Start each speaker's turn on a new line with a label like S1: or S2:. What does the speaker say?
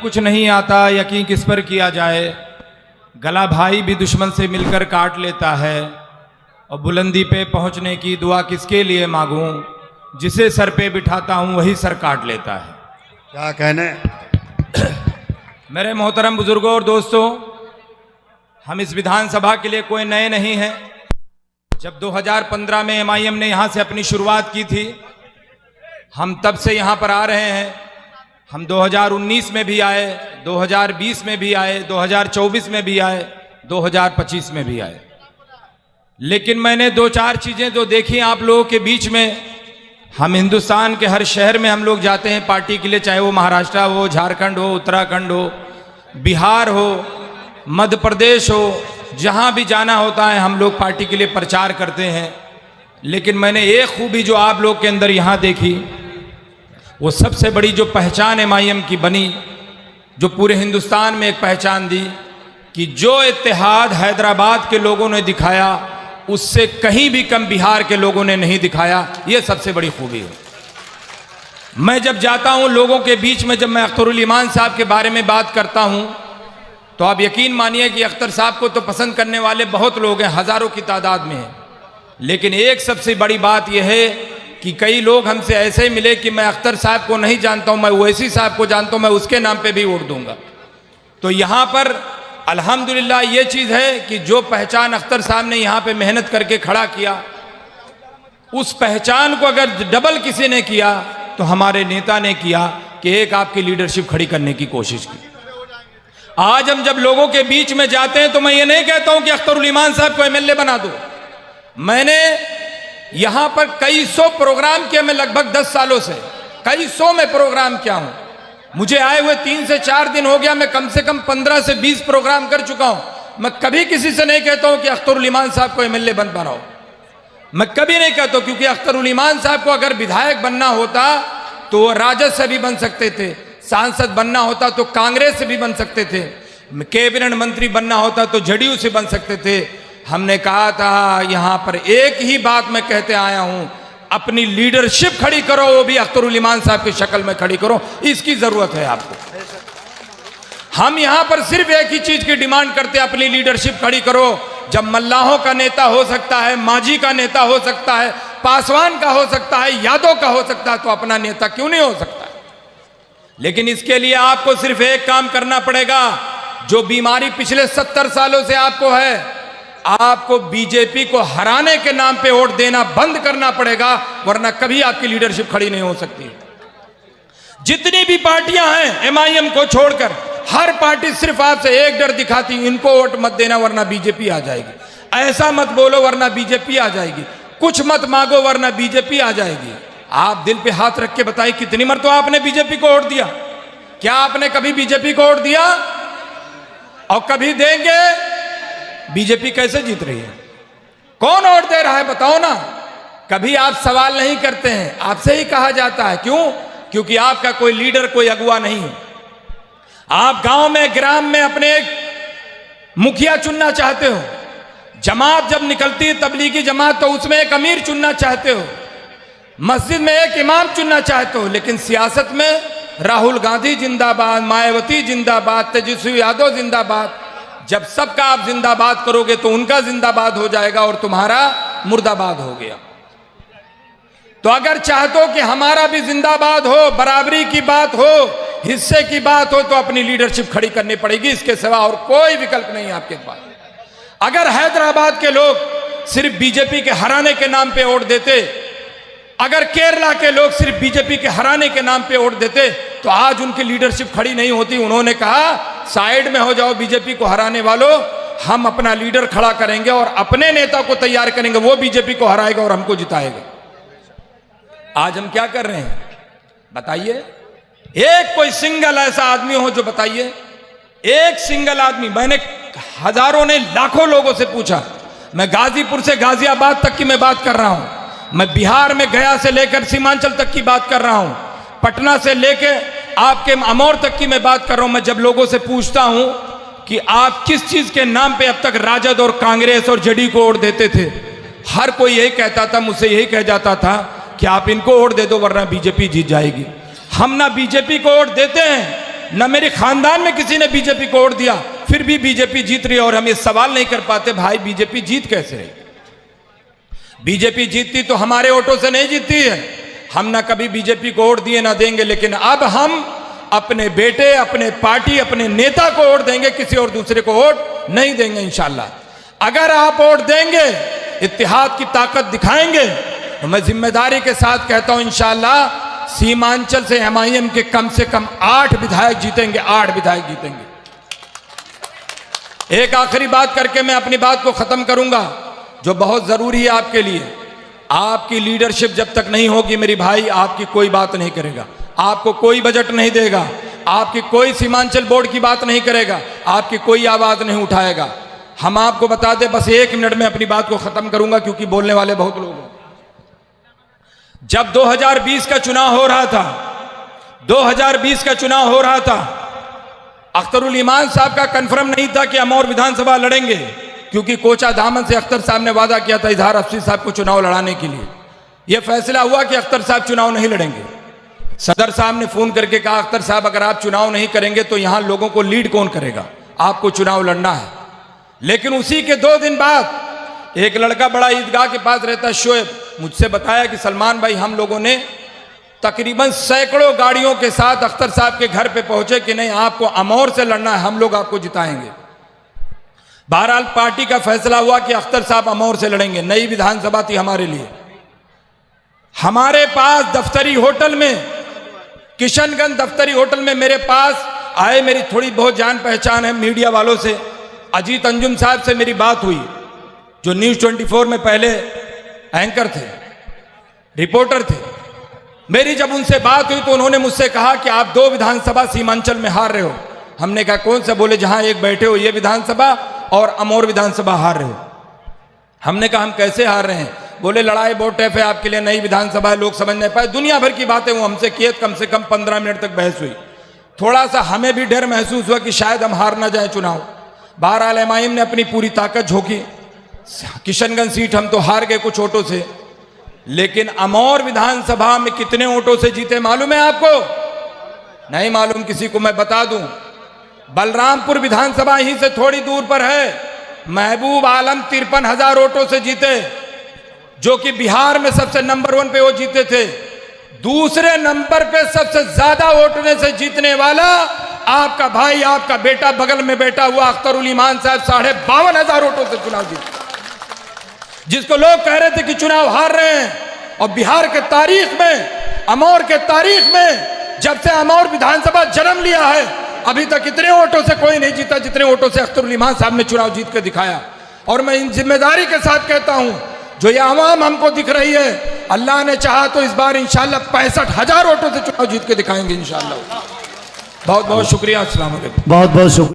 S1: कुछ नहीं आता यकीन किस पर किया जाए, गला भाई भी दुश्मन से मिलकर काट लेता है, और बुलंदी पे पहुंचने की दुआ किसके लिए मांगूं, जिसे सर पे बिठाता हूं वही सर काट लेता है।
S2: क्या कहने।
S1: मेरे मोहतरम बुजुर्गों और दोस्तों, हम इस विधानसभा के लिए कोई नए नहीं हैं। जब 2015 में MIM ने यहां से अपनी शुरुआत की थी, हम तब से यहां पर आ रहे हैं। हम 2019 में भी आए, 2020 में भी आए, 2024 में भी आए, 2025 में भी आए। लेकिन मैंने दो चार चीजें जो देखी आप लोगों के बीच में, हम हिंदुस्तान के हर शहर में हम लोग जाते हैं पार्टी के लिए, चाहे वो महाराष्ट्र हो, झारखंड हो, उत्तराखंड हो, बिहार हो, मध्य प्रदेश हो, जहां भी जाना होता है हम लोग पार्टी के लिए प्रचार करते हैं। लेकिन मैंने एक खूबी जो आप लोग के अंदर यहां देखी, वो सबसे बड़ी जो पहचान MIM की बनी, जो पूरे हिंदुस्तान में एक पहचान दी, कि जो इत्तेहाद हैदराबाद के लोगों ने दिखाया उससे कहीं भी कम बिहार के लोगों ने नहीं दिखाया। ये सबसे बड़ी खूबी है। मैं जब जाता हूं लोगों के बीच में, जब मैं अख्तरुल ईमान साहब के बारे में बात करता हूं, तो आप यकीन मानिए कि अख्तर साहब को तो पसंद करने वाले बहुत लोग हैं, हजारों की तादाद में हैं। लेकिन एक सबसे बड़ी बात यह है कि कई लोग हमसे ऐसे मिले कि मैं अख्तर साहब को नहीं जानता हूं, मैं ओवैसी साहब को जानता हूं, मैं उसके नाम पे भी वोट दूंगा। तो यहां पर अल्हम्दुलिल्लाह ये चीज है कि जो पहचान अख्तर साहब ने यहां पे मेहनत करके खड़ा किया, उस पहचान को अगर डबल किसी ने किया तो हमारे नेता ने किया कि एक आपकी लीडरशिप खड़ी करने की कोशिश की। आज हम जब लोगों के बीच में जाते हैं तो मैं ये नहीं कहता हूं कि अख्तरुल ईमान साहब को MLA बना दो। मैंने यहां पर कई सौ प्रोग्राम किए, मैं लगभग 10 सालों से कई सौ में प्रोग्राम किया हूं। मुझे आए हुए 3 से 4 दिन हो गया, मैं कम से कम 15 से 20 प्रोग्राम कर चुका हूं। मैं कभी किसी से नहीं कहता हूं कि अख्तरुल ईमान साहब को MLA बन बनाओ, मैं कभी नहीं कहता, क्योंकि अख्तरुल ईमान साहब को अगर विधायक बनना होता तो वो राजद से भी बन सकते थे, सांसद बनना होता तो कांग्रेस से भी बन सकते थे, कैबिनेट मंत्री बनना होता तो JDU से बन सकते थे। हमने कहा था यहां पर एक ही बात मैं कहते आया हूं, अपनी लीडरशिप खड़ी करो, वो भी अख्तरुल ईमान साहब की शक्ल में खड़ी करो, इसकी जरूरत है आपको। हम यहां पर सिर्फ एक ही चीज की डिमांड करते हैं, अपनी लीडरशिप खड़ी करो। जब मल्लाहों का नेता हो सकता है, मांझी का नेता हो सकता है, पासवान का हो सकता है, यादव का हो सकता है, तो अपना नेता क्यों नहीं हो सकता है? लेकिन इसके लिए आपको सिर्फ एक काम करना पड़ेगा, जो बीमारी पिछले 70 सालों से आपको है, आपको बीजेपी को हराने के नाम पे वोट देना बंद करना पड़ेगा, वरना कभी आपकी लीडरशिप खड़ी नहीं हो सकती। जितनी भी पार्टियां हैं MIM को छोड़कर, हर पार्टी सिर्फ आपसे एक डर दिखाती, इनको वोट मत देना वरना बीजेपी आ जाएगी, ऐसा मत बोलो वरना बीजेपी आ जाएगी, कुछ मत मांगो वरना बीजेपी आ जाएगी। आप दिल पे हाथ रख के बताइए कितनी मरतबा आपने बीजेपी को वोट दिया? क्या आपने कभी बीजेपी को वोट दिया? और कभी देंगे? बीजेपी कैसे जीत रही है? कौन वोट दे रहा है बताओ ना? कभी आप सवाल नहीं करते हैं, आपसे ही कहा जाता है। क्यों? क्योंकि आपका कोई लीडर, कोई अगुवा नहीं है। आप गांव में, ग्राम में अपने एक मुखिया चुनना चाहते हो, जमात जब निकलती है तबलीगी जमात, तो उसमें एक अमीर चुनना चाहते हो, मस्जिद में एक इमाम चुनना चाहते हो। लेकिन सियासत में राहुल गांधी जिंदाबाद, मायावती जिंदाबाद, तेजस्वी यादव जिंदाबाद, जब सबका आप जिंदाबाद करोगे तो उनका जिंदाबाद हो जाएगा और तुम्हारा मुर्दाबाद हो गया। तो अगर चाहते हो कि हमारा भी जिंदाबाद हो, बराबरी की बात हो, हिस्से की बात हो, तो अपनी लीडरशिप खड़ी करनी पड़ेगी, इसके सिवा और कोई विकल्प नहीं है आपके पास। अगर हैदराबाद के लोग सिर्फ बीजेपी के हराने के नाम पे वोट देते, अगर केरला के लोग सिर्फ बीजेपी के हराने के नाम पे वोट देते, तो आज उनकी लीडरशिप खड़ी नहीं होती। उन्होंने कहा साइड में हो जाओ बीजेपी को हराने वालों, हम अपना लीडर खड़ा करेंगे और अपने नेता को तैयार करेंगे, वो बीजेपी को हराएगा और हमको जिताएगा। आज हम क्या कर रहे हैं बताइए? एक कोई सिंगल ऐसा आदमी हो जो बताइए, एक सिंगल आदमी। मैंने हजारों ने, लाखों लोगों से पूछा, मैं गाजीपुर से गाजियाबाद तक की मैं बात कर रहा हूं, मैं बिहार में गया से लेकर सीमांचल तक की बात कर रहा हूं, पटना से लेकर आपके अमौर तक की मैं बात कर रहा हूं। मैं जब लोगों से पूछता हूं कि आप किस चीज के नाम पे अब तक राजद और कांग्रेस और JDU को वोट देते थे, हर कोई यही कहता था, मुझसे यही कह जाता था कि आप इनको वोट दे दो वरना बीजेपी जीत जाएगी। हम ना बीजेपी को वोट देते हैं न मेरे खानदान में किसी ने बीजेपी को वोट दिया, फिर भी बीजेपी जीत रही है। और हम ये सवाल नहीं कर पाते भाई बीजेपी जीत कैसे रही? बीजेपी जीतती तो हमारे वोटों से नहीं जीतती है। हम ना कभी बीजेपी को वोट दिए ना देंगे, लेकिन अब हम अपने बेटे, अपने पार्टी, अपने नेता को वोट देंगे, किसी और दूसरे को वोट नहीं देंगे इंशाल्लाह। अगर आप वोट देंगे, इत्तेहाद की ताकत दिखाएंगे, तो मैं जिम्मेदारी के साथ कहता हूं इंशाल्लाह सीमांचल से एमआईएम के कम से कम 8 विधायक जीतेंगे, 8 विधायक जीतेंगे। एक आखिरी बात करके मैं अपनी बात को खत्म करूंगा, जो बहुत जरूरी है आपके लिए। आपकी लीडरशिप जब तक नहीं होगी मेरी भाई, आपकी कोई बात नहीं करेगा, आपको कोई बजट नहीं देगा, आपकी कोई सीमांचल बोर्ड की बात नहीं करेगा, आपकी कोई आवाज नहीं उठाएगा। हम आपको बता दें, बस 1 मिनट में अपनी बात को खत्म करूंगा क्योंकि बोलने वाले बहुत लोग हैं। जब 2020 का चुनाव हो रहा था, 2020 का चुनाव हो रहा था, अख्तरुल ईमान साहब का कंफर्म नहीं था कि अमौर विधानसभा लड़ेंगे, क्योंकि कोचा दामन से अख्तर साहब ने वादा किया था इजहार अफसी साहब को चुनाव लड़ाने के लिए। यह फैसला हुआ कि अख्तर साहब चुनाव नहीं लड़ेंगे। सदर साहब ने फोन करके कहा, अख्तर साहब अगर आप चुनाव नहीं करेंगे तो यहां लोगों को लीड कौन करेगा, आपको चुनाव लड़ना है। लेकिन उसी के 2 दिन बाद एक लड़का बड़ा ईदगाह के पास रहता, शोएब, मुझसे बताया कि सलमान भाई हम लोगों ने तकरीबन सैकड़ों गाड़ियों के साथ अख्तर साहब के घर पे पहुंचे कि नहीं आपको अमौर से लड़ना है, हम लोग आपको जिताएंगे। बहरहाल पार्टी का फैसला हुआ कि अख्तर साहब अमौर से लड़ेंगे। नई विधानसभा थी हमारे लिए। हमारे पास दफ्तरी होटल में, किशनगंज दफ्तरी होटल में मेरे पास आए, मेरी थोड़ी बहुत जान पहचान है मीडिया वालों से। अजीत अंजुम साहब से मेरी बात हुई, जो न्यूज़ 24 में पहले एंकर थे, रिपोर्टर थे। मेरी जब उनसे बात हुई तो उन्होंने मुझसे कहा कि आप 2 विधानसभा सीमांचल में हार रहे हो। हमने कहा कौन सा? बोले जहां एक बैठे हो ये विधानसभा और अमौर विधानसभा हार रहे हो। हमने कहा हम कैसे हार रहे हैं? बोले लड़ाई बहुत टफ है आपके लिए, नई विधानसभा है, लोग समझ नहीं पाए, दुनिया भर की बातें वो हमसे किए। कम से कम 15 मिनट तक बहस हुई। थोड़ा सा हमें भी डर महसूस हुआ कि शायद हम हार ना जाए चुनाव। बहरहाल एमआईएम ने अपनी पूरी ताकत झोंकी। किशनगंज सीट हम तो हार गए कुछ वोटों से, लेकिन अमौर विधानसभा में कितने वोटों से जीते मालूम है आपको? नहीं मालूम किसी को? मैं बता दूं, बलरामपुर विधानसभा यहीं से थोड़ी दूर पर है, महबूब आलम 53,000 वोटों से जीते, जो कि बिहार में सबसे नंबर 1 पे वो जीते थे। दूसरे नंबर पे सबसे ज्यादा वोटने से जीतने वाला आपका भाई, आपका बेटा, बगल में बैठा हुआ अख्तरुल ईमान साहब 52,500 वोटों से चुनाव जीते, जिसको लोग कह रहे थे कि चुनाव हार रहे हैं। और बिहार के तारीख में, अमौर के तारीख में, जब से अमौर विधानसभा जन्म लिया है, अभी तक इतने वोटों से कोई नहीं जीता जितने वोटों से अख्तरुल ईमान साहब ने चुनाव जीत के दिखाया। और मैं इन जिम्मेदारी के साथ कहता हूं, जो ये आवाम हमको दिख रही है, अल्लाह ने चाहा तो इस बार इंशाल्लाह 65,000 वोटों से चुनाव जीत के दिखाएंगे इंशाल्लाह। बहुत बहुत शुक्रिया। अस्सलाम वालेकुम।
S2: बहुत बहुत शुक्रिया।